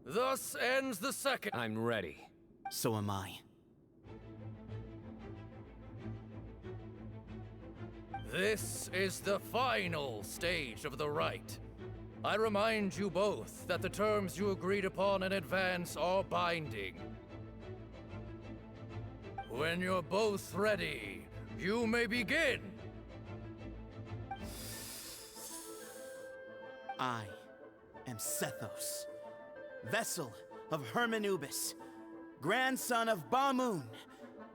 Thus ends the second. I'm ready. So am I. This is the final stage of the rite. I remind you both that the terms you agreed upon in advance are binding. When you're both ready, you may begin. I am Sethos, vessel of Hermanubis, grandson of Bamoon,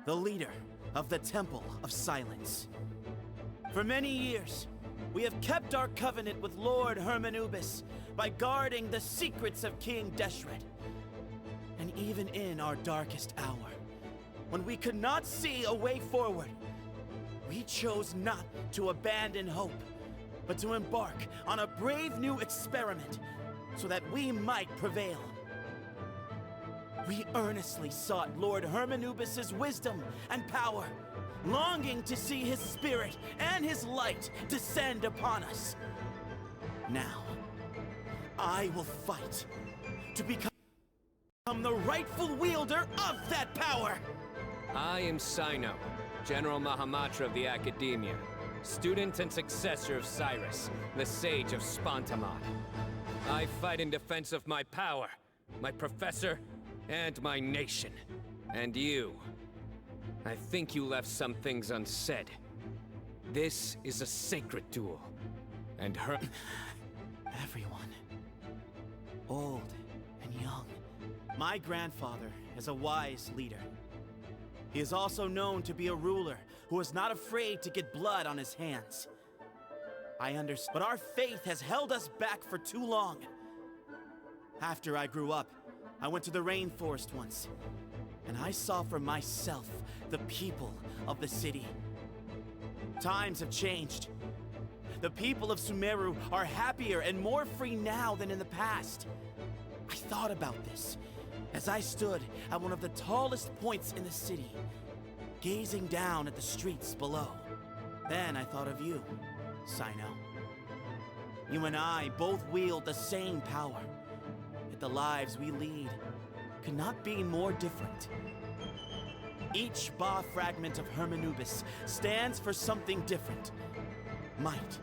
the leader of the Temple of Silence. For many years, we have kept our covenant with Lord Hermanubis by guarding the secrets of King Deshret. And even in our darkest hour, when we could not see a way forward, we chose not to abandon hope, but to embark on a brave new experiment so that we might prevail. We earnestly sought Lord Hermanubis' wisdom and power, longing to see his spirit and his light descend upon us. Now, I will fight to become the rightful wielder of that power! I am Cyno, General Mahamatra of the Academia, student and successor of Cyrus, the Sage of Spontamon. I fight in defense of my power, my professor, and my nation. And you. I think you left some things unsaid. This is a sacred duel. And Everyone. Old and young. My grandfather is a wise leader. He is also known to be a ruler who is not afraid to get blood on his hands. I understand, but our faith has held us back for too long. After I grew up, I went to the rainforest once, and I saw for myself the people of the city. Times have changed. The people of Sumeru are happier and more free now than in the past. I thought about this as I stood at one of the tallest points in the city, gazing down at the streets below. Then I thought of you, Cyno. You and I both wield the same power, yet the lives we lead could not be more different. Each Ba fragment of Hermanubis stands for something different. Might,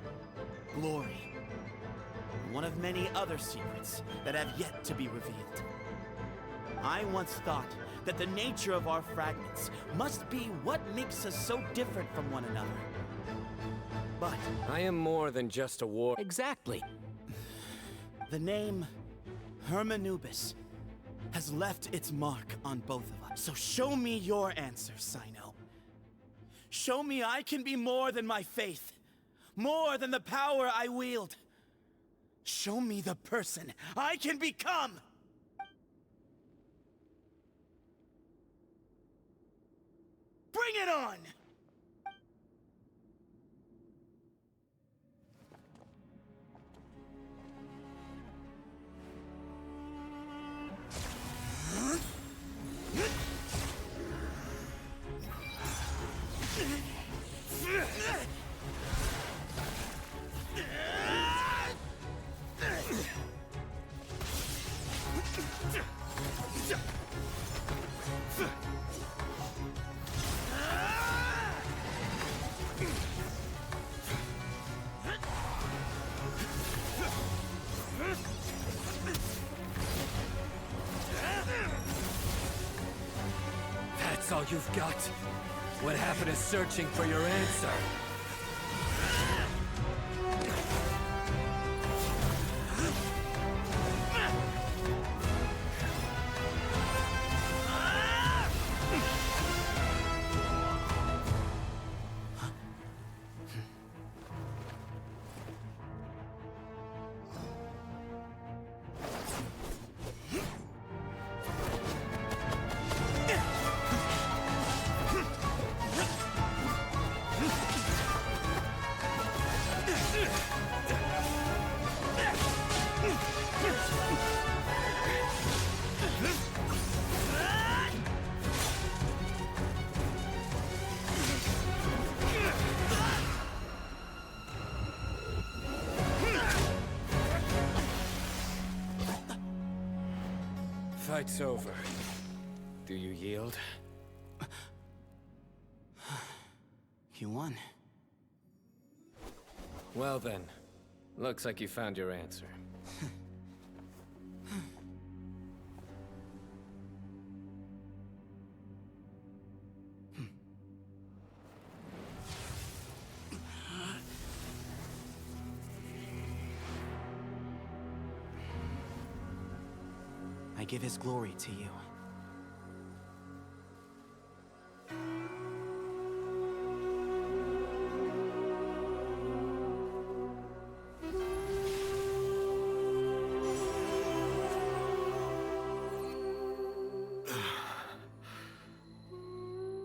glory, and one of many other secrets that have yet to be revealed. I once thought that the nature of our fragments must be what makes us so different from one another. But I am more than just a war. exactly. The name Hermanubis has left its mark on both of us. So show me your answer, Cyno. Show me I can be more than my faith, more than the power I wield. Show me the person I can become! Bring it on! That's all you've got? What happened to searching for your answer? Fight's over. Do you yield? You won. Well then, looks like you found your answer. I give his glory to you.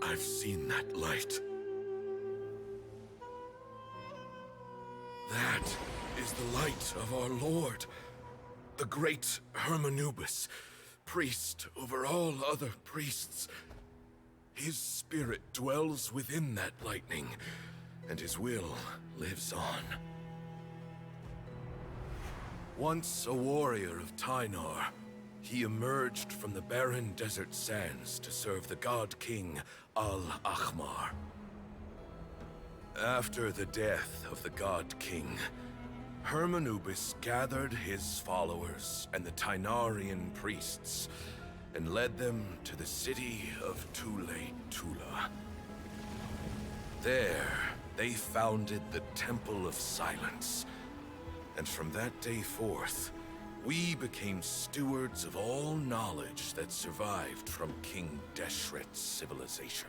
I've seen that light. That is the light of our Lord, the great Hermanubis, priest over all other priests. His spirit dwells within that lightning, and his will lives on. Once a warrior of Tynar, he emerged from the barren desert sands to serve the god king Al-Ahmar. After the death of the god king, Hermanubis gathered his followers and the Tynarian priests and led them to the city of Tule-Tula. There, they founded the Temple of Silence, and from that day forth, we became stewards of all knowledge that survived from King Deshret's civilization.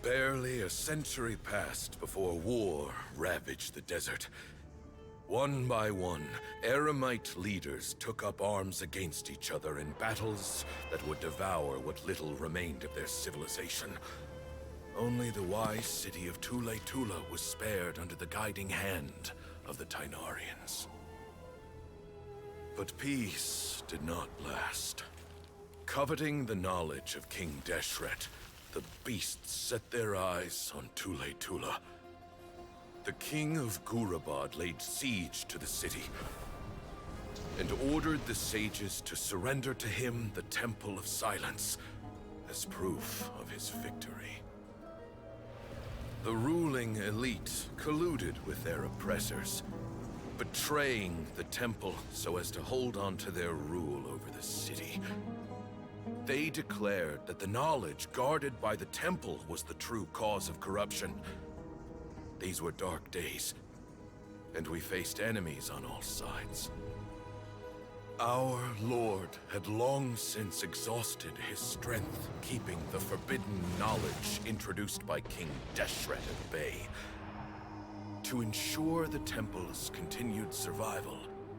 Barely a century passed before war ravaged the desert. One by one, Eremite leaders took up arms against each other in battles that would devour what little remained of their civilization. Only the wise city of Tule-Tula was spared under the guiding hand of the Tynarians. But peace did not last. Coveting the knowledge of King Deshret, the beasts set their eyes on Tule-Tula. The king of Gurabad laid siege to the city and ordered the sages to surrender to him the Temple of Silence as proof of his victory. The ruling elite colluded with their oppressors, betraying the temple so as to hold on to their rule over the city. They declared that the knowledge guarded by the temple was the true cause of corruption. These were dark days, and we faced enemies on all sides. Our Lord had long since exhausted his strength, keeping the forbidden knowledge introduced by King Deshret at bay. To ensure the temple's continued survival,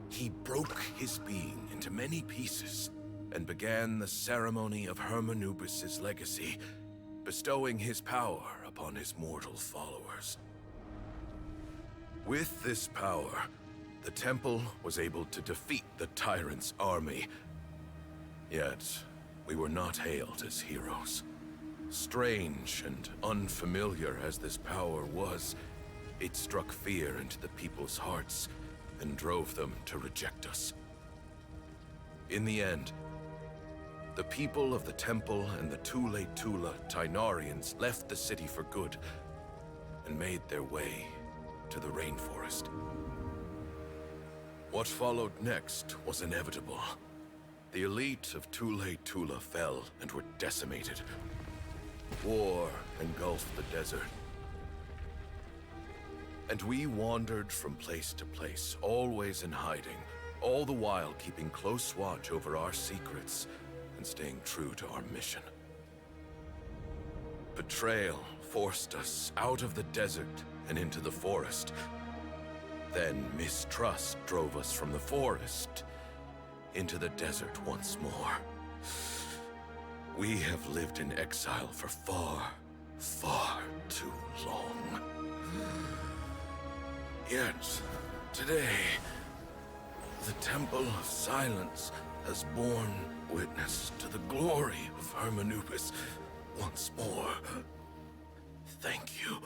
he broke his being into many pieces and began the ceremony of Hermanubis' legacy, bestowing his power upon his mortal followers. With this power, the temple was able to defeat the tyrant's army. Yet, we were not hailed as heroes. Strange and unfamiliar as this power was, it struck fear into the people's hearts and drove them to reject us. In the end, the people of the temple and the Tule-Tula Tynarians left the city for good and made their way to the rainforest. What followed next was inevitable. The elite of Tule-Tula fell and were decimated. War engulfed the desert. And we wandered from place to place, always in hiding, all the while keeping close watch over our secrets and staying true to our mission. Betrayal forced us out of the desert and into the forest. Then mistrust drove us from the forest into the desert once more. We have lived in exile for far, far too long. Yet, today, the Temple of Silence has borne witness to the glory of Hermanubis once more. Thank you.